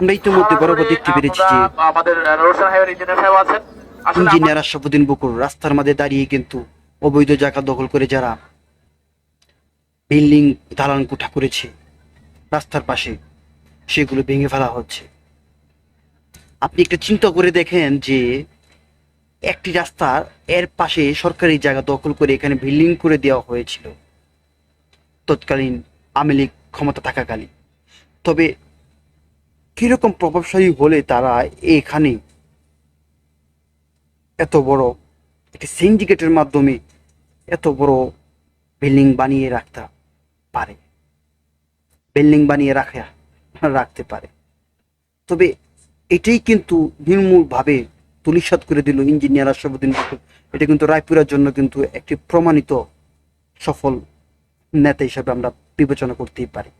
আমরা ইতিমধ্যে বরাবর দেখতে পেরেছি যে আমাদের রোশন হাইওয়ে ইঞ্জিনিয়ার সাহেব আছেন। আসলে ইঞ্জিনিয়ার আশরাফুদ্দিন বকুর রাস্তার মাঝে দাঁড়িয়ে কিন্তু অবৈধ জায়গা দখল করে যারা বিল্ডিং দালান কোঠা করেছে রাস্তার পাশে, সেগুলো ভেঙে ফেলা হচ্ছে। আপনি একটা চিন্তা করে দেখেন যে একটি রাস্তার এর পাশে সরকারি জায়গা দখল করে এখানে বিল্ডিং করে দেওয়া হয়েছিল তৎকালীন আওয়ামী লীগ ক্ষমতা থাকাকালীন। তবে কিরকম প্রভাবশালী হলে তারা এখানে এত বড় একটি সিন্ডিকেটের মাধ্যমে এত বড় বিল্ডিং বানিয়ে পারে বিল্ডিং বানিয়ে রাখতে পারে। তবে এটাই কিন্তু নির্মূলভাবে ধূলিসাৎ করে দিল ইঞ্জিনিয়ার আশরাফুদ্দিন বকুর। এটা কিন্তু রায়পুরার জন্য কিন্তু একটি প্রমাণিত সফল নেতা হিসাবে আমরা বিবেচনা করতেই পারি।